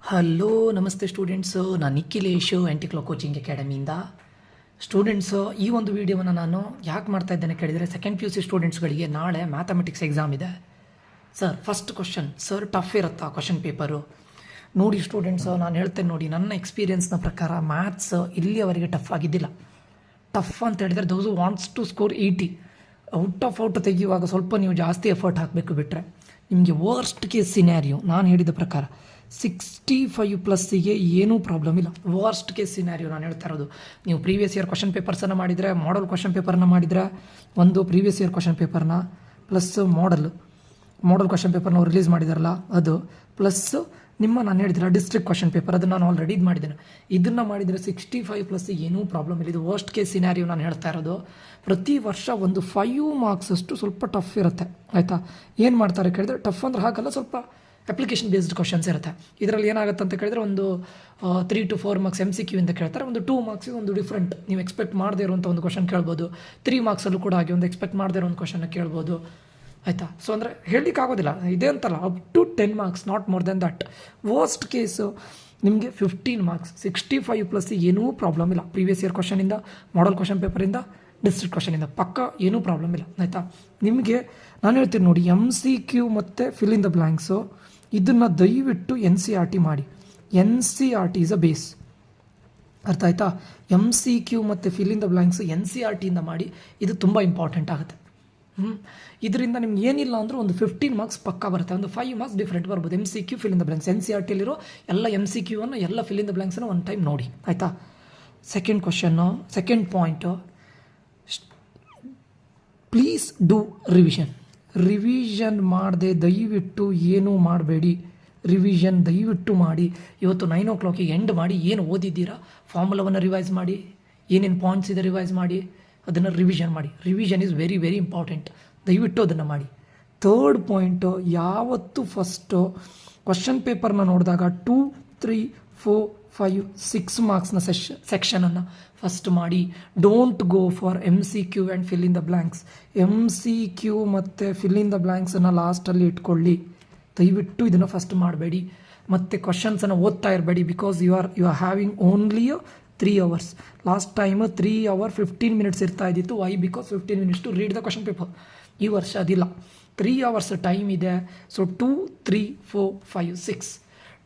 Hello ನಮಸ್ತೆ students, ನಾನು Nikhilesh ಆ್ಯಂಟಿಕ್ಲೋ coaching ಅಕಾಡೆಮಿಯಿಂದ. Students, ಈ ಒಂದು ವಿಡಿಯೋವನ್ನು ನಾನು ಯಾಕೆ ಮಾಡ್ತಾ ಇದ್ದೇನೆ ಕೇಳಿದರೆ, ಸೆಕೆಂಡ್ PUC ಸ್ಟೂಡೆಂಟ್ಸ್ಗಳಿಗೆ ನಾಳೆ ಮ್ಯಾಥಮೆಟಿಕ್ಸ್ ಎಕ್ಸಾಮ್ ಇದೆ. Sir first question sir tough ಇರುತ್ತಾ ಕ್ವಶನ್ ಪೇಪರು? ನೋಡಿ ಸ್ಟೂಡೆಂಟ್ಸು, ನಾನು ಹೇಳ್ತೇನೆ ನೋಡಿ, ನನ್ನ ಎಕ್ಸ್ಪೀರಿಯನ್ಸ್ನ ಪ್ರಕಾರ ಮ್ಯಾಥ್ಸ್ ಇಲ್ಲಿಯವರೆಗೆ ಟಫ್ ಆಗಿದ್ದಿಲ್ಲ. ಟಫ್ ಅಂತ ಹೇಳಿದರೆ those wants to score 80 out ತೆಗೆಯುವಾಗ ಸ್ವಲ್ಪ ನೀವು ಜಾಸ್ತಿ ಎಫರ್ಟ್ ಹಾಕಬೇಕು. ಬಿಟ್ಟರೆ ನಿಮಗೆ ವರ್ಸ್ಟ್ ಕೇಸ್ ಸಿನ್ಯಾರಿಯೋ ನಾನು ಹೇಳಿದ ಪ್ರಕಾರ 65+ಗೆ ಏನೂ ಪ್ರಾಬ್ಲಮ್ ಇಲ್ಲ. ವರ್ಸ್ಟ್ ಕೇಸ್ ಸಿನ್ಯಾರಿಯೋ ನಾನು ಹೇಳ್ತಾ ಇರೋದು. ನೀವು ಪ್ರೀವಿಯಸ್ ಇಯರ್ ಕ್ವಶನ್ ಪೇಪರ್ಸನ್ನು ಮಾಡಿದರೆ, ಮಾಡಲ್ ಕ್ವಶನ್ ಪೇಪರ್ನ ಮಾಡಿದರೆ, ಒಂದು ಪ್ರೀವಿಯಸ್ ಇಯರ್ ಕ್ವಶನ್ ಪೇಪರ್ನ ಪ್ಲಸ್ ಮಾಡಲ್ ಕ್ವಶನ್ ಪೇಪರ್ನ ರಿಲೀಸ್ ಮಾಡಿದಾರಲ್ಲ ಅದು, ಪ್ಲಸ್ ನಾನು ಹೇಳಿದ್ರೆ ಡಿಸ್ಟ್ರಿಕ್ಟ್ ಕ್ವಶನ್ ಪೇಪರ್, ಅದನ್ನು ನಾನು ಆಲ್ರೆಡಿ ಇದು ಮಾಡಿದ್ದೇನೆ. ಇದನ್ನು ಮಾಡಿದರೆ 65+ ಏನೂ ಪ್ರಾಬ್ಲಮ್ ಇಲ್ಲ. ಇದು ವರ್ಸ್ಟ್ ಕೇಸ್ ಸಿನ್ಯಾರಿಯೋ ನಾನು ಹೇಳ್ತಾ ಇರೋದು. ಪ್ರತಿ ವರ್ಷ ಒಂದು 5 ಮಾರ್ಕ್ಸ್ ಅಷ್ಟು ಸ್ವಲ್ಪ ಟಫ್ ಇರುತ್ತೆ, ಆಯಿತಾ? ಏನು ಮಾಡ್ತಾರೆ ಕೇಳಿದ್ರೆ, ಟಫ್ ಅಂದ್ರೆ ಹಾಗಲ್ಲ, ಸ್ವಲ್ಪ ಅಪ್ಲಿಕೇಶನ್ ಬೇಸ್ಡ್ ಕ್ವಶನ್ಸ್ ಇರುತ್ತೆ. ಇದರಲ್ಲಿ ಏನಾಗುತ್ತೆ ಅಂತ ಕೇಳಿದ್ರೆ, ಒಂದು 3 to 4 ಮಾರ್ಕ್ಸ್ MCQ ಇಂದ ಕೇಳ್ತಾರೆ, ಒಂದು 2 ಮಾರ್ಕ್ಸಿಗೆ ಒಂದು ಡಿಫ್ರೆಂಟ್ ನೀವು ಎಕ್ಸ್ಪೆಕ್ಟ್ ಮಾಡದೇ ಇರುವಂಥ ಒಂದು ಕ್ವಶನ್ ಕೇಳ್ಬೋದು. 3 ಮಾರ್ಕ್ಸಲ್ಲೂ ಕೂಡ ಹಾಗೆ ಒಂದು ಎಕ್ಸ್ಪೆಕ್ಟ್ ಮಾಡದೇ ಇರೋ ಒಂದು ಕ್ವಶನ್ನ ಕೇಳ್ಬೋದು, ಆಯಿತಾ? ಸೊ ಅಂದರೆ ಹೇಳಲಿಕ್ಕಾಗೋದಿಲ್ಲ, ಇದೇ ಅಂತಲ್ಲ, up to 10 marks, not more than that. Worst case ನಿಮಗೆ 15 ಮಾರ್ಕ್ಸ್, 65+ ಏನೂ ಪ್ರಾಬ್ಲಮ್ ಇಲ್ಲ. ಪ್ರೀವಿಯಸ್ ಇಯರ್ ಕ್ವಶನಿಂದ, ಮಾಡಲ್ ಕ್ವಶನ್ ಪೇಪರಿಂದ, ಡಿಸ್ಟ್ರಿಕ್ಟ್ ಕ್ವಶನಿಂದ ಪಕ್ಕ ಏನೂ ಪ್ರಾಬ್ಲಮ್ ಇಲ್ಲ, ಆಯಿತಾ? ನಿಮಗೆ ನಾನು ಹೇಳ್ತೀನಿ ನೋಡಿ, MCQ ಮತ್ತು ಫಿಲ್ ಇನ್ ದ ಬ್ಲ್ಯಾಂಕ್ಸು ಇದನ್ನು ದಯವಿಟ್ಟು NCERT ಮಾಡಿ. NCERT ಈಸ್ ಅ ಬೇಸ್, ಅರ್ಥ ಆಯ್ತಾ? MCQ ಮತ್ತು fill in the blanks NCERT ಇಂದ ಮಾಡಿ, ಇದು ತುಂಬ ಇಂಪಾರ್ಟೆಂಟ್ ಆಗುತ್ತೆ. ಇದರಿಂದ ನಿಮ್ಗೆ ಏನಿಲ್ಲ ಅಂದರೂ ಒಂದು 15 ಮಾರ್ಕ್ಸ್ ಪಕ್ಕ ಬರುತ್ತೆ, ಒಂದು 5 ಮಾರ್ಕ್ಸ್ ಡಿಫ್ರೆಂಟ್ ಬರ್ಬೋದು. MCQ fill in the blanks, NCERTಲಿರೋ ಎಲ್ಲ MCQವನ್ನು, ಎಲ್ಲ ಫಿಲ್ ಇನ್ ದ ಬ್ಲ್ಯಾಂಕ್ಸನ್ನು ಒಂದು ಟೈಮ್ ನೋಡಿ, ಆಯಿತಾ? Second question, second point, please do revision ಮಾಡದೆ ದಯವಿಟ್ಟು ಏನೂ ಮಾಡಬೇಡಿ. ರಿವಿಷನ್ ದಯವಿಟ್ಟು ಮಾಡಿ. ಇವತ್ತು 9 o'clock ಎಂಡ್ ಮಾಡಿ, ಏನು ಓದಿದ್ದೀರಾ ಫಾರ್ಮುಲಾವನ್ನು ರಿವೈಸ್ ಮಾಡಿ, ಏನೇನು ಪಾಯಿಂಟ್ಸ್ ಇದೆ ರಿವೈಸ್ ಮಾಡಿ, ಅದನ್ನು ರಿವಿಷನ್ ಮಾಡಿ. Revision is very very important, ದಯವಿಟ್ಟು ಅದನ್ನು ಮಾಡಿ. ಥರ್ಡ್ ಪಾಯಿಂಟು, ಯಾವತ್ತು ಫಸ್ಟು ಕ್ವಶನ್ ಪೇಪರ್ನ ನೋಡಿದಾಗ 2, 3, 4, 5, 6 ಮಾರ್ಕ್ಸ್ನ ಸೆಕ್ಷನನ್ನು ಫಸ್ಟ್ ಮಾಡಿ. Don't go for MCQ and fill in the blanks. MCQ ಮತ್ತು ಫಿಲ್ ಇನ್ ದ ಬ್ಲ್ಯಾಂಕ್ಸನ್ನು ಲಾಸ್ಟಲ್ಲಿ ಇಟ್ಕೊಳ್ಳಿ, ದಯವಿಟ್ಟು ಇದನ್ನು ಫಸ್ಟ್ ಮಾಡಬೇಡಿ. ಮತ್ತು ಕ್ವಶನ್ಸನ್ನು ಓದ್ತಾ ಇರಬೇಡಿ, because you are having only 3 hours. Last time 3 hours 15 minutes ಇರ್ತಾ ಇದ್ದಿತ್ತು. Why? Because 15 minutes to read the question paper. ಈ ವರ್ಷ ಅದಿಲ್ಲ, 3 hours ಟೈಮ್ ಇದೆ. ಸೊ 2, 3, 4, 5, 6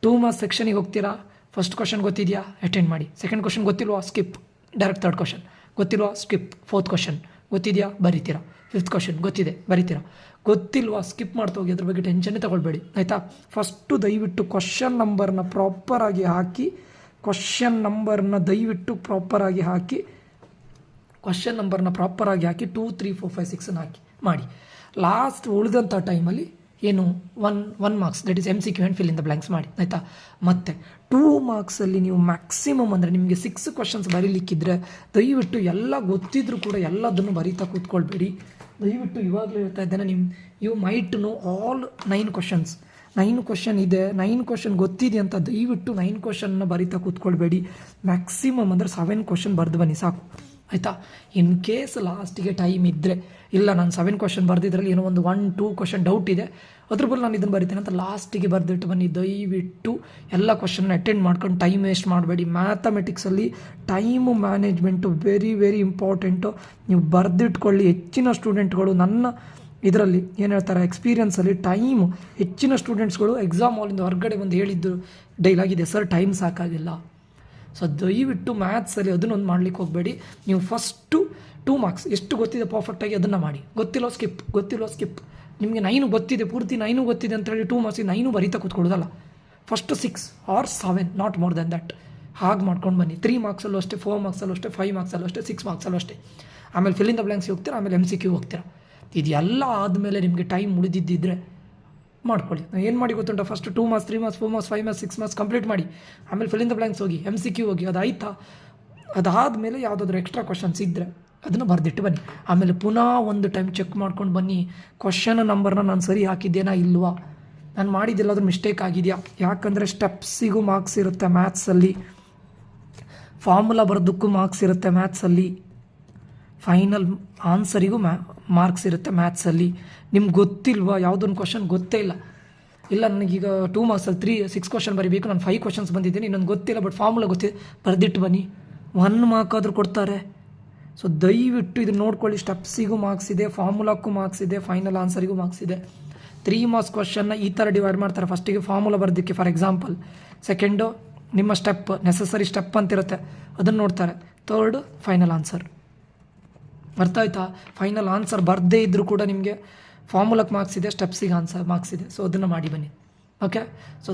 2 ಮಾರ್ಕ್ಸ್ ಸೆಕ್ಷನಿಗೆ ಹೋಗ್ತೀರಾ. ಫಸ್ಟ್ ಕ್ವಶನ್ ಗೊತ್ತಿದೆಯಾ? ಅಟೆಂಡ್ ಮಾಡಿ. ಸೆಕೆಂಡ್ ಕ್ವಶನ್ ಗೊತ್ತಿಲ್ವಾ? Skip, direct third question. ಗೊತ್ತಿಲ್ವಾ? ಸ್ಕಿಪ್. ಫೋರ್ತ್ ಕ್ವಶನ್ ಗೊತ್ತಿದೆಯಾ? ಬರೀತೀರಾ. ಫಿಫ್ತ್ ಕ್ವಶನ್ ಗೊತ್ತಿದೆ, ಬರೀತೀರಾ. ಗೊತ್ತಿಲ್ವಾ? ಸ್ಕಿಪ್ ಮಾಡ್ತಾ ಹೋಗಿ, ಅದ್ರ ಬಗ್ಗೆ ಟೆನ್ಷನ್ನೇ ತಗೊಳ್ಬೇಡಿ, ಆಯಿತಾ? ಫಸ್ಟು ದಯವಿಟ್ಟು ಕ್ವಶನ್ ನಂಬರ್ನ ಪ್ರಾಪರಾಗಿ ಹಾಕಿ, ಕ್ವಶನ್ ನಂಬರ್ನ ದಯವಿಟ್ಟು ಪ್ರಾಪರಾಗಿ ಹಾಕಿ, 2, 3, 4, 5, 6 ಹಾಕಿ ಮಾಡಿ. ಲಾಸ್ಟ್ ಉಳಿದಂಥ ಟೈಮಲ್ಲಿ ಏನು 1 marks, that is MCQ and fill in the blanks ಮಾಡಿ, ಆಯಿತಾ? ಮತ್ತು 2 ಮಾರ್ಕ್ಸಲ್ಲಿ ನೀವು ಮ್ಯಾಕ್ಸಿಮಮ್ ಅಂದರೆ ನಿಮಗೆ 6 ಕ್ವಶನ್ಸ್ ಬರೀಲಿಕ್ಕಿದ್ರೆ ದಯವಿಟ್ಟು ಎಲ್ಲ ಗೊತ್ತಿದ್ರೂ ಕೂಡ ಎಲ್ಲದನ್ನು ಬರೀತಾ ಕೂತ್ಕೊಳ್ಬೇಡಿ. ದಯವಿಟ್ಟು ಇವಾಗಲೂ ಹೇಳ್ತಾ ಇದ್ದೇನೆ, you might know all 9 questions. 9 question ಇದೆ, 9 ಕ್ವಶನ್ ಗೊತ್ತಿದೆ ಅಂತ ದಯವಿಟ್ಟು 9 ಕ್ವಶನ್ನ ಬರೀತಾ ಕೂತ್ಕೊಳ್ಬೇಡಿ. ಮ್ಯಾಕ್ಸಿಮಮ್ ಅಂದರೆ 7 ಕ್ವಶನ್ ಬರೆದು ಬನ್ನಿ, ಸಾಕು, ಆಯಿತಾ? ಇನ್ ಕೇಸ್ ಲಾಸ್ಟಿಗೆ ಟೈಮ್ ಇದ್ದರೆ, ಇಲ್ಲ ನಾನು 7 ಕ್ವಶನ್ ಬರೆದಿದ್ರಲ್ಲಿ ಏನೋ ಒಂದು 1, 2 ಕ್ವಶನ್ ಡೌಟ್ ಇದೆ, ಅದ್ರ ಬದಲು ನಾನು ಇದನ್ನು ಬರಿತೇನೆ ಅಂತ ಲಾಸ್ಟಿಗೆ ಬರೆದಿಟ್ಟು ಬನ್ನಿ. ದಯವಿಟ್ಟು ಎಲ್ಲ ಕ್ವಶನ್ನ ಅಟೆಂಡ್ ಮಾಡ್ಕೊಂಡು ಟೈಮ್ ವೇಸ್ಟ್ ಮಾಡಬೇಡಿ. ಮ್ಯಾಥಮೆಟಿಕ್ಸಲ್ಲಿ time management very very important, ನೀವು ಬರೆದಿಟ್ಕೊಳ್ಳಿ. ಹೆಚ್ಚಿನ ಸ್ಟೂಡೆಂಟ್ಗಳು ನನ್ನ ಇದರಲ್ಲಿ ಏನು ಹೇಳ್ತಾರೆ, ಎಕ್ಸ್ಪೀರಿಯನ್ಸಲ್ಲಿ ಟೈಮು ಹೆಚ್ಚಿನ ಸ್ಟೂಡೆಂಟ್ಸ್ಗಳು ಎಕ್ಸಾಮ್ ಹಾಲಿಂದ ಹೊರಗಡೆ ಬಂದು ಹೇಳಿದ್ದು ಡೈಲಾಗಿದೆ, ಸರ್ ಟೈಮ್ ಸಾಕಾಗಿಲ್ಲ. ಸೊ ದಯವಿಟ್ಟು ಮ್ಯಾಥ್ಸಲ್ಲಿ ಅದನ್ನೊಂದು ಮಾಡ್ಲಿಕ್ಕೆ ಹೋಗಬೇಡಿ. ನೀವು ಫಸ್ಟು 2 ಮಾರ್ಕ್ಸ್ ಎಷ್ಟು ಗೊತ್ತಿದೆ ಪರ್ಫೆಕ್ಟಾಗಿ ಅದನ್ನು ಮಾಡಿ. ಗೊತ್ತಿಲ್ಲೋ ಸ್ಕಿಪ್. ನಿಮಗೆ 9 ಗೊತ್ತಿದೆ, ಪೂರ್ತಿ 9 ಗೊತ್ತಿದೆ ಅಂತೇಳಿ 2 ಮಾರ್ಕ್ಸಿಗೆ 9 ಬರೀತಾ ಕೂತ್ಕೊಳ್ಳೋದಲ್ಲ. First 6 or 7, not more than that. ಹಾಗೆ ಮಾಡ್ಕೊಂಡು ಬನ್ನಿ. 3 ಮಾರ್ಕ್ಸಲ್ಲೂ ಅಷ್ಟೇ, 4 ಮಾರ್ಕ್ಸಲ್ಲೂ ಅಷ್ಟೇ, 5 ಮಾರ್ಕ್ಸಲ್ಲೂ ಅಷ್ಟೇ, 6 ಮಾರ್ಕ್ಸಲ್ಲೂ ಅಷ್ಟೇ. ಆಮೇಲೆ ಫಿಲ್ ಇನ್ ದ ಬ್ಲ್ಯಾಂಕ್ಸ್ ಹೋಗ್ತೀರಾ, ಆಮೇಲೆ MCQ ಹೋಗ್ತೀರಾ. ಇದೆಲ್ಲ ಆದಮೇಲೆ ನಿಮಗೆ ಟೈಮ್ ಉಳಿದಿದ್ದಿದ್ರೆ ಮಾಡ್ಕೊಳ್ಳಿ. ಏನು ಮಾಡಿ ಗೊತ್ತುಂಟ, first 2 marks, 3 marks, 4 marks, 5 marks, 6 marks complete ಮಾಡಿ. ಆಮೇಲೆ ಫಿಲ್ ಇನ್ ದ ಬ್ಲ್ಯಾಂಕ್ಸ್ ಹೋಗಿ, MCQ ಹೋಗಿ, ಅದಾಯ್ತಾ? ಅದಾದಮೇಲೆ ಯಾವುದಾದ್ರೂ ಎಕ್ಸ್ಟ್ರಾ ಕ್ವಶನ್ಸ್ ಇದ್ದರೆ ಅದನ್ನು ಬರೆದಿಟ್ಟು ಬನ್ನಿ. ಆಮೇಲೆ ಪುನಃ ಒಂದು ಟೈಮ್ ಚೆಕ್ ಮಾಡ್ಕೊಂಡು ಬನ್ನಿ, ಕ್ವಶನ್ ನಂಬರ್ನ ನಾನು ಸರಿ ಹಾಕಿದ್ದೇನಾ ಇಲ್ವಾ, ನಾನು ಮಾಡಿದ್ದಿಲ್ಲಾದ್ರೂ ಮಿಸ್ಟೇಕ್ ಆಗಿದೆಯಾ. ಯಾಕಂದರೆ ಸ್ಟೆಪ್ಸಿಗೂ ಮಾರ್ಕ್ಸ್ ಇರುತ್ತೆ ಮ್ಯಾಥ್ಸಲ್ಲಿ, ಫಾರ್ಮುಲಾ ಬರೋದಕ್ಕೂ ಮಾರ್ಕ್ಸ್ ಇರುತ್ತೆ ಮ್ಯಾಥ್ಸಲ್ಲಿ, ಫೈನಲ್ ಆನ್ಸರಿಗೂ ಮಾರ್ಕ್ಸ್ ಇರುತ್ತೆ ಮ್ಯಾಥ್ಸಲ್ಲಿ. ನಿಮ್ಗೆ ಗೊತ್ತಿಲ್ವಾ, ಯಾವುದೊಂದು ಕ್ವಶನ್ ಗೊತ್ತೇ ಇಲ್ಲ, ಇಲ್ಲ ನನಗೀಗ 2 ಮಾರ್ಕ್ಸಲ್ಲಿ 6 ಕ್ವಶನ್ ಬರೀಬೇಕು, ನಾನು 5 ಕ್ವಶನ್ಸ್ ಬಂದಿದ್ದೀನಿ, ಇನ್ನೊಂದು ಗೊತ್ತಿಲ್ಲ ಬಟ್ ಫಾರ್ಮುಲಾ ಗೊತ್ತಿದೆ, ಬರೆದಿಟ್ಟು ಬನ್ನಿ. 1 ಮಾರ್ಕ್ ಆದರೂ ಕೊಡ್ತಾರೆ. ಸೊ ದಯವಿಟ್ಟು ಇದನ್ನು ನೋಡ್ಕೊಳ್ಳಿ. ಸ್ಟೆಪ್ಸಿಗೂ ಮಾರ್ಕ್ಸ್ ಇದೆ, ಫಾರ್ಮುಲಾಕ್ಕೂ ಮಾರ್ಕ್ಸ್ ಇದೆ, ಫೈನಲ್ ಆನ್ಸರಿಗೂ ಮಾರ್ಕ್ಸ್ ಇದೆ. 3 ಮಾರ್ಕ್ಸ್ ಕ್ವಶನ್ನ ಈ ಥರ ಡಿವೈಡ್ ಮಾಡ್ತಾರೆ. ಫಸ್ಟಿಗೆ ಫಾರ್ಮುಲಾ ಬರೋದಕ್ಕೆ ಫಾರ್ ಎಕ್ಸಾಂಪಲ್, ಸೆಕೆಂಡು ನಿಮ್ಮ ಸ್ಟೆಪ್ ನೆಸಸರಿ ಸ್ಟೆಪ್ ಅಂತಿರುತ್ತೆ ಅದನ್ನು ನೋಡ್ತಾರೆ, ಥರ್ಡ್ ಫೈನಲ್ ಆನ್ಸರ್. ಅರ್ಥ ಆಯ್ತಾ? ಫೈನಲ್ ಆನ್ಸರ್ ಬರದೇ ಇದ್ದರೂ ಕೂಡ ನಿಮಗೆ ಫಾರ್ಮುಲಾಕ್ಕೆ ಮಾರ್ಕ್ಸ್ ಇದೆ, ಸ್ಟೆಪ್ಸಿಗೆ ಮಾರ್ಕ್ಸ್ ಇದೆ. ಸೊ ಅದನ್ನು ಮಾಡಿ ಬನ್ನಿ. ಓಕೆ, ಸೊ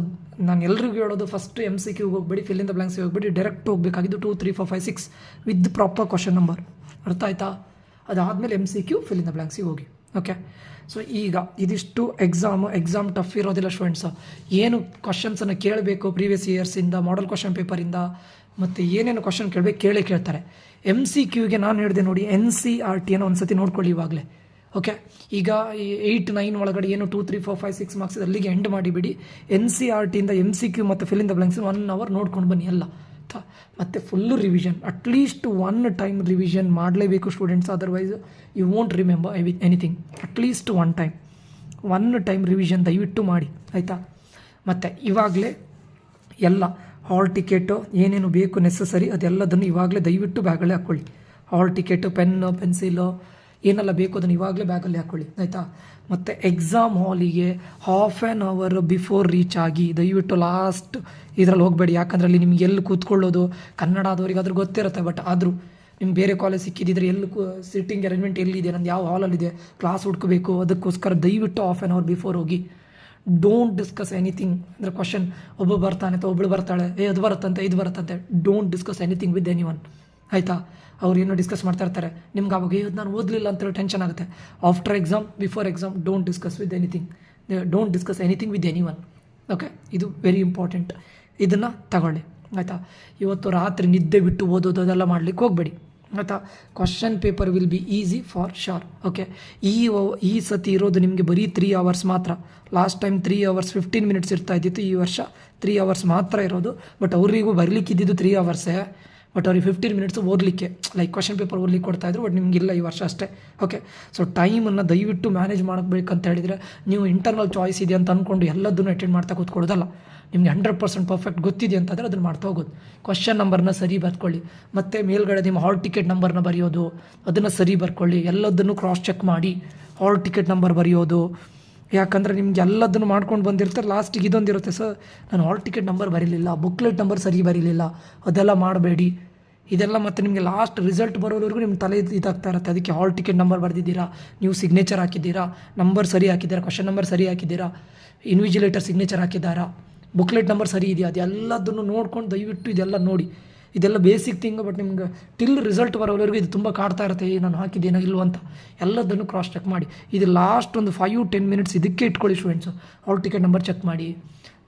ನಾನು ಎಲ್ರಿಗೂ ಹೇಳೋದು ಫಸ್ಟ್ MCQ ಹೋಗ್ಬೇಡಿ, ಫಿಲ್ ಇನ್ ದ ಬ್ಲಾಂಕ್ಸ್ಗೆ ಹೋಗ್ಬೇಡಿ, ಡೈರೆಕ್ಟ್ ಹೋಗಬೇಕಾಗಿದ್ದು 2, 3, 4, 5, 6 ವಿತ್ ಪ್ರಾಪರ್ ಕ್ವಶನ್ ನಂಬರ್. ಅರ್ಥ ಆಯ್ತಾ? ಅದಾದಮೇಲೆ MCQ ಫಿಲ್ ಇನ್ ದ ಬ್ಲಾಂಕ್ಸಿಗೆ ಹೋಗಿ. ಓಕೆ, ಸೊ ಈಗ ಇದಿಷ್ಟು ಎಕ್ಸಾಮ್ ಟಫ್ ಇರೋದಿಲ್ಲ ಸ್ಟೂಡೆಂಟ್ಸ್. ಏನು ಕ್ವಶನ್ಸನ್ನು ಕೇಳಬೇಕು ಪ್ರೀವಿಯಸ್ ಇಯರ್ಸಿಂದ, ಮಾಡಲ್ ಕ್ವಶನ್ ಪೇಪರಿಂದ, ಮತ್ತು ಏನೇನು ಕ್ವಶನ್ ಕೇಳ್ತಾರೆ. MCQಗೆ ನಾನು ಹೇಳಿದೆ ನೋಡಿ, NCERT ಒಂದು ಸತಿ ನೋಡ್ಕೊಳ್ಳಿ ಇವಾಗಲೇ. ಓಕೆ, ಈಗ 8, 9 ಒಳಗಡೆ ಏನು 2, 3, 4, 5, 6 ಮಾರ್ಕ್ಸ್ ಅಲ್ಲಿಗೆ ಎಂಡ್ ಮಾಡಿಬಿಡಿ. NCERTಯಿಂದ MCQ ಮತ್ತು fill in the blanks 1 hour ನೋಡ್ಕೊಂಡು ಬನ್ನಿ ಎಲ್ಲ. ಮತ್ತು full revision, at least 1 time revision ಮಾಡಲೇಬೇಕು students, otherwise you won't remember anything. At least 1 time revision ದಯವಿಟ್ಟು ಮಾಡಿ, ಆಯಿತಾ? ಮತ್ತು ಇವಾಗಲೇ ಎಲ್ಲ ಹಾಲ್ ಟಿಕೆಟು ಏನೇನು ಬೇಕು ನೆಸಸರಿ ಅದೆಲ್ಲದನ್ನು ಇವಾಗಲೇ ದಯವಿಟ್ಟು ಬ್ಯಾಗಲ್ಲೇ ಹಾಕ್ಕೊಳ್ಳಿ. ಹಾಲ್ ಟಿಕೆಟು, ಪೆನ್ನು, ಪೆನ್ಸಿಲು ಏನೆಲ್ಲ ಬೇಕು ಅದನ್ನು ಇವಾಗಲೇ ಬ್ಯಾಗಲ್ಲಿ ಹಾಕ್ಕೊಳ್ಳಿ, ಆಯಿತಾ? ಮತ್ತು ಎಕ್ಸಾಮ್ ಹಾಲಿಗೆ half an hour before reach ಆಗಿ, ದಯವಿಟ್ಟು ಲಾಸ್ಟ್ ಇದರಲ್ಲಿ ಹೋಗಬೇಡಿ. ಯಾಕಂದರೆ ಅಲ್ಲಿ ನಿಮ್ಗೆ ಎಲ್ಲಿ ಕೂತ್ಕೊಳ್ಳೋದು, ಕನ್ನಡ ಆದವ್ರಿಗೆ ಅದ್ರ ಗೊತ್ತಿರುತ್ತೆ, ಬಟ್ ಆದರೂ ನಿಮ್ಗೆ ಬೇರೆ ಕಾಲೇಜ್ ಸಿಕ್ಕಿದ್ದರೆ ಎಲ್ಲಿ ಸಿಟ್ಟಿಂಗ್ ಅರೇಂಜ್ಮೆಂಟ್ ಎಲ್ಲಿದೆ, ನಂದು ಯಾವ ಹಾಲಲ್ಲಿದೆ, ಕ್ಲಾಸ್ ಹುಡ್ಕೋಬೇಕು, ಅದಕ್ಕೋಸ್ಕರ ದಯವಿಟ್ಟು ಹಾಫ್ ಆ್ಯನ್ ಅವರ್ ಬಿಫೋರ್ ಹೋಗಿ. Don't discuss anything. ಅಂದರೆ ಕ್ವಶನ್ ಒಬ್ಬ ಬರ್ತಾನೆ ಅಥವಾ ಒಬ್ಬಳು ಬರ್ತಾಳೆ, ಅದು ಬರುತ್ತಂತೆ ಇದು ಬರುತ್ತಂತೆ, don't discuss anything with anyone, ಆಯಿತಾ? ಅವ್ರು ಏನೋ ಡಿಸ್ಕಸ್ ಮಾಡ್ತಾ ಇರ್ತಾರೆ, ನಿಮ್ಗೆ ಅವಾಗ ನಾನು ಓದಲಿಲ್ಲ ಅಂತೇಳಿ ಟೆನ್ಷನ್ ಆಗುತ್ತೆ. After exam, before exam, don't discuss anything with anyone. Okay, ಇದು ವೆರಿ ಇಂಪಾರ್ಟೆಂಟ್, ಇದನ್ನು ತಗೊಳ್ಳಿ, ಆಯಿತಾ? ಇವತ್ತು ರಾತ್ರಿ ನಿದ್ದೆ ಬಿಟ್ಟು ಓದೋದು ಅದೆಲ್ಲ ಮಾಡಲಿಕ್ಕೆ ಹೋಗಬೇಡಿ, ಆಯಿತಾ? Question paper will be easy for sure. Okay, ಈ ಸತಿ ಇರೋದು ನಿಮಗೆ ಬರೀ 3 ಅವರ್ಸ್ ಮಾತ್ರ. ಲಾಸ್ಟ್ ಟೈಮ್ 3 ಅವರ್ಸ್ 15 ಮಿನಿಟ್ಸ್ ಇರ್ತಾ ಇದ್ದಿತ್ತು, ಈ ವರ್ಷ 3 ಅವರ್ಸ್ ಮಾತ್ರ ಇರೋದು. ಬಟ್ ಅವರಿಗೂ ಬರಲಿಕ್ಕಿದ್ದು 3 ಅವರ್ಸೇ, ಬಟ್ ಅವ್ರಿಗೆ 15 ಮಿನಿಟ್ಸ್ ಓದಲಿಕ್ಕೆ, ಲೈಕ್ ಕ್ವಶನ್ ಪೇಪರ್ ಓದಲಿಕ್ಕೆ ಕೊಡ್ತಾಯಿದ್ರು, ಬಟ್ ನಿಮಗಿಲ್ಲ ಈ ವರ್ಷ ಅಷ್ಟೇ. ಓಕೆ, ಸೊ ಟೈಮನ್ನು ದಯವಿಟ್ಟು ಮ್ಯಾನೇಜ್ ಮಾಡಬೇಕಂತ ಹೇಳಿದರೆ, ನೀವು ಇಂಟರ್ನಲ್ ಚಾಯ್ಸ್ ಇದೆ ಅಂತ ಅಂದ್ಕೊಂಡು ಎಲ್ಲದನ್ನು ಅಟೆಂಡ್ ಮಾಡ್ತಾ ಕೂತ್ಕೊಳ್ಳೋದಲ್ಲ. ನಿಮಗೆ 100% ಪರ್ಫೆಕ್ಟ್ ಗೊತ್ತಿದೆ ಅಂತಂದರೆ ಅದನ್ನು ಮಾಡ್ತಾ ಹೋಗೋದು. ಕ್ವಶನ್ ನಂಬರ್ನ ಸರಿ ಬರ್ಕೊಳ್ಳಿ, ಮತ್ತು ಮೇಲ್ಗಡೆ ನಿಮ್ಮ ಹಾಲ್ ಟಿಕೆಟ್ ನಂಬರ್ನ ಬರೆಯೋದು, ಅದನ್ನು ಸರಿ ಬರ್ಕೊಳ್ಳಿ. ಎಲ್ಲದನ್ನು ಕ್ರಾಸ್ ಚೆಕ್ ಮಾಡಿ ಹಾಲ್ ಟಿಕೆಟ್ ನಂಬರ್ ಬರೆಯೋದು. ಯಾಕಂದರೆ ನಿಮ್ಗೆ ಎಲ್ಲದನ್ನು ಮಾಡ್ಕೊಂಡು ಬಂದಿರ್ತಾರೆ, ಲಾಸ್ಟಿಗೆ ಇದೊಂದಿರುತ್ತೆ, ಸರ್ ನಾನು ಹಾಲ್ ಟಿಕೆಟ್ ನಂಬರ್ ಬರೀಲಿಲ್ಲ, ಬುಕ್ಲೆಟ್ ನಂಬರ್ ಸರಿ ಬರೀಲಿಲ್ಲ, ಅದೆಲ್ಲ ಮಾಡಬೇಡಿ. ಇದೆಲ್ಲ ಮತ್ತು ನಿಮಗೆ ಲಾಸ್ಟ್ ರಿಸಲ್ಟ್ ಬರೋವರೆಗೂ ನಿಮ್ಮ ತಲೆ ಇದಾಗ್ತಾ ಇರುತ್ತೆ. ಅದಕ್ಕೆ ಹಾಲ್ ಟಿಕೆಟ್ ನಂಬರ್ ಬರೆದಿದ್ದೀರಾ, ನೀವು ಸಿಗ್ನೇಚರ್ ಹಾಕಿದ್ದೀರಾ, ನಂಬರ್ ಸರಿ ಹಾಕಿದ್ದೀರಾ, ಕ್ವಶನ್ ನಂಬರ್ ಸರಿ ಹಾಕಿದ್ದೀರಾ, ಇನ್ವಿಜಿಲೇಟರ್ ಸಿಗ್ನೇಚರ್ ಹಾಕಿದ್ದಾರಾ, ಬುಕ್ಲೆಟ್ ನಂಬರ್ ಸರಿ ಇದೆಯಾ, ಅದೆಲ್ಲದನ್ನು ನೋಡ್ಕೊಂಡು ದಯವಿಟ್ಟು ಇದೆಲ್ಲ ನೋಡಿ. ಇದೆಲ್ಲ ಬೇಸಿಕ್ ಥಿಂಗ್, ಬಟ್ ನಿಮ್ಗೆ ಟಿಲ್ ರಿಸಲ್ಟ್ ಬರೋವರೆಗೂ ಇದು ತುಂಬ ಕಾಡ್ತಾ ಇರುತ್ತೆ, ನಾನು ಹಾಕಿದ್ದೇನೋ ಇಲ್ವೋ ಅಂತ. ಎಲ್ಲದನ್ನು ಕ್ರಾಸ್ ಚೆಕ್ ಮಾಡಿ. ಇದು ಲಾಸ್ಟ್ ಒಂದು 5-10 ಮಿನಿಟ್ಸ್ ಇದಕ್ಕೆ ಇಟ್ಕೊಳ್ಳಿ students. Hall ticket number check ಮಾಡಿ,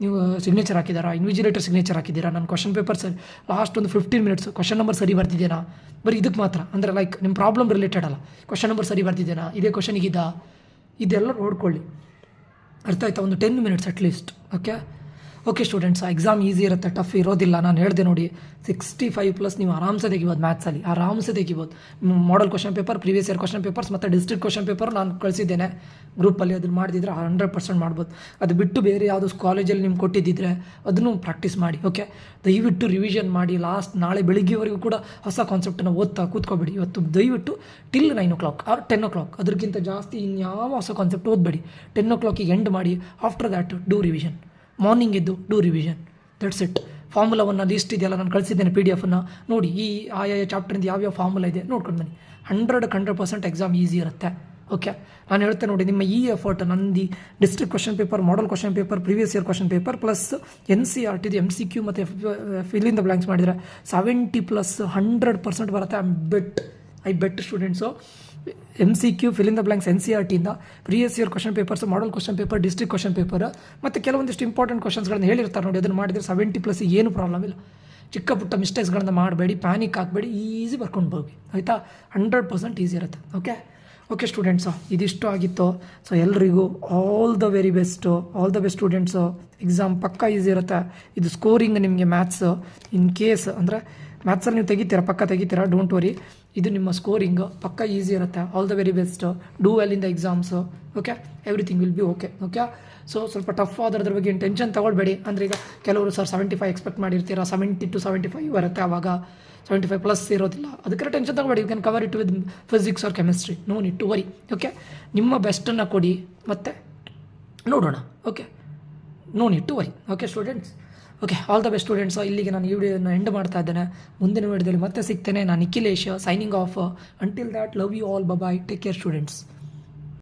ನೀವು ಸಿಗ್ನೇಚರ್ ಹಾಕಿದ್ದಾರಾ, ಇನ್ವಿಜಿಲೇಟರ್ ಸಿಗ್ನೇಚರ್ ಹಾಕಿದ್ದೀರಾ, ನಾನು ಕ್ವಶನ್ ಪೇಪರ್ ಸರಿ, ಲಾಸ್ಟ್ ಒಂದು 15 ಮಿನಿಟ್ಸ್ ಕ್ವಶನ್ ನಂಬರ್ ಸರಿ ಬರ್ತಿದ್ದೇನಾ, ಬರೀ ಇದಕ್ಕೆ ಮಾತ್ರ. ಅಂದರೆ ಲೈಕ್ ನಿಮ್ಮ ಪ್ರಾಬ್ಲಮ್ ರಿಲೇಟೆಡ್ ಅಲ್ಲ, ಕ್ವಶನ್ ನಂಬರ್ ಸರಿ ಬರ್ತಿದ್ದೇನಾ, ಇದೇ ಕ್ವಶನಿಗಿದಾ, ಇದೆಲ್ಲ ನೋಡ್ಕೊಳ್ಳಿ. ಅರ್ಥ ಆಯ್ತಾ? ಒಂದು 10 minutes at least. Okay students, exam easy ಇರುತ್ತೆ, ಟಫ್ ಇರೋದಿಲ್ಲ. ನಾನು ಹೇಳಿದೆ ನೋಡಿ, 65+ ನೀವು ಆರಾಮ್ಸೆ ತೆಗಿಬೋದು, ಮ್ಯಾಥ್ಸಲ್ಲಿ ಆರಾಮ್ಸೆ ತೆಗಿಬೋದು. ಮಾಡಲ್ question paper, previous year question papers ಮತ್ತು ಡಿಸ್ಟ್ರಿಕ್ಟ್ ಕ್ವಶನ್ ಪೇಪರ್ ನಾನು ಕಳಿಸಿದ್ದೇನೆ ಗ್ರೂಪಲ್ಲಿ. ಅದನ್ನು ಮಾಡಿದ್ರೆ 100% ಮಾಡ್ಬೋದು. ಅದು ಬಿಟ್ಟು ಬೇರೆ ಯಾವುದೋ ಕಾಲೇಜಲ್ಲಿ ನಿಮ್ಗೆ ಕೊಟ್ಟಿದ್ದಿದ್ರೆ ಅದನ್ನು ಪ್ರಾಕ್ಟೀಸ್ ಮಾಡಿ. ಓಕೆ, ದಯವಿಟ್ಟು ರಿವಿಷನ್ ಮಾಡಿ. ಲಾಸ್ಟ್ ನಾಳೆ ಬೆಳಿಗ್ಗೆವರೆಗೂ ಕೂಡ ಹೊಸ ಕಾನ್ಸೆಪ್ಟನ್ನು ಓದ್ತಾ ಕೂತ್ಕೋಬೇಡಿ. ಇವತ್ತು ದಯವಿಟ್ಟು ಟಿಲ್ 9 o'clock ಆರ್ 10 o'clock, ಅದಕ್ಕಿಂತ ಜಾಸ್ತಿ ಇನ್ಯಾವ ಹೊಸ ಕಾನ್ಸೆಪ್ಟ್ ಓದಬೇಡಿ. 10 o'clock ಎಂಡ್ ಮಾಡಿ. After that do revision. Morning ಎದ್ದು ಡೂ ರಿವಿಷನ್, ದಟ್ಸ್ ಇಟ್. ಫಾರ್ಮುಲಾವನ್ನು ಲಿಸ್ಟ್ ಇದೆಯಲ್ಲ, ನಾನು ಕಳಿಸಿದ್ದೇನೆ PDF-ಅನ್ನು ನೋಡಿ. ಈ ಆಯಾ ಚಾಪ್ಟರಿಂದ ಯಾವ್ಯಾವ ಫಾರ್ಮುಲಾ ಇದೆ ನೋಡ್ಕೊಂಡು ಬನ್ನಿ. 100% ಎಕ್ಸಾಮ್ ಈಸಿ ಇರುತ್ತೆ. ಓಕೆ, ನಾನು ಹೇಳ್ತೇನೆ ನೋಡಿ, ನಿಮ್ಮ ಈ ಎಫರ್ಟ್ ನಂದು district question paper, model question paper, previous year question paper plus NCERT MCQ ಮತ್ತು ಫಿಲ್ ಇನ್ ದ ಬ್ಲಾಂಕ್ಸ್ ಮಾಡಿದರೆ 70+ 100% ಬರುತ್ತೆ. I bet students. MCQ fill in the blanks NCERTಯಿಂದ, previous year question papers, model question paper, district question paper ಮತ್ತು ಕೆಲವೊಂದಿಷ್ಟು important ಕ್ವಶನ್ಸ್ಗಳನ್ನು ಹೇಳಿರ್ತಾರೆ ನೋಡಿ, ಅದನ್ನು ಮಾಡಿದರೆ 70+ ಏನು ಪ್ರಾಬ್ಲಮ್ ಇಲ್ಲ. ಚಿಕ್ಕ ಪುಟ್ಟ ಮಿಸ್ಟೇಕ್ಸ್ಗಳನ್ನ ಮಾಡಬೇಡಿ, ಪ್ಯಾನಿಕ್ ಆಗಬೇಡಿ, ಈಸಿ ಬರ್ಕೊಂಡು ಹೋಗಿ, ಆಯಿತಾ? 100% ಈಸಿ ಇರುತ್ತೆ. ಓಕೆ ಸ್ಟೂಡೆಂಟ್ಸು, ಇದಿಷ್ಟು ಆಗಿತ್ತು. ಸೊ ಎಲ್ರಿಗೂ all the best students. Exam ಪಕ್ಕ ಈಸಿ ಇರುತ್ತೆ. ಇದು ಸ್ಕೋರಿಂಗ್ ನಿಮಗೆ ಮ್ಯಾಥ್ಸು ಇನ್ ಕೇಸ್ ಅಂದರೆ ಮ್ಯಾಥ್ಸಲ್ಲಿ ನೀವು ಪಕ್ಕ ತೆಗಿತೀರಾ, ಡೋಂಟ್ ವರಿ. ಇದು ನಿಮ್ಮ ಸ್ಕೋರಿಂಗ್ ಪಕ್ಕ ಈಸಿ ಇರುತ್ತೆ. All the very best. Do well in the exams. Okay, everything will be okay. So ಸ್ವಲ್ಪ ಟಫ್ ಆದ್ರದ್ರ ಬಗ್ಗೆ ಏನು ಟೆನ್ಷನ್ ತೊಗೊಳ್ಬೇಡಿ. ಅಂದರೆ ಈಗ ಕೆಲವರು ಸರ್ 75 ಎಕ್ಸ್ಪೆಕ್ಟ್ ಮಾಡಿರ್ತೀರ, 70 to 75 ಬರುತ್ತೆ, ಆವಾಗ 75+ ಇರೋದಿಲ್ಲ. ಅದಕ್ಕೆ ಟೆನ್ಷನ್ ತೊಗೊಬೇಡಿ. You can cover it with physics or chemistry, no need to worry. Okay, ನಿಮ್ಮ ಬೆಸ್ಟನ್ನು ಕೊಡಿ ಮತ್ತು ನೋಡೋಣ. Okay, no need to worry. Okay students, okay, all the best students. ಇಲ್ಲಿಗೆ ನಾನು ಈ ವಿಡಿಯೋನ ಎಂಡ್ ಮಾಡ್ತಾ ಇದ್ದೇನೆ. ಮುಂದಿನ ವಿಡಿಯೋದಲ್ಲಿ ಮತ್ತೆ ಸಿಗ್ತೇನೆ. ನಾನು Nikhilesh, signing off. Until that, love you all, bye, take care students.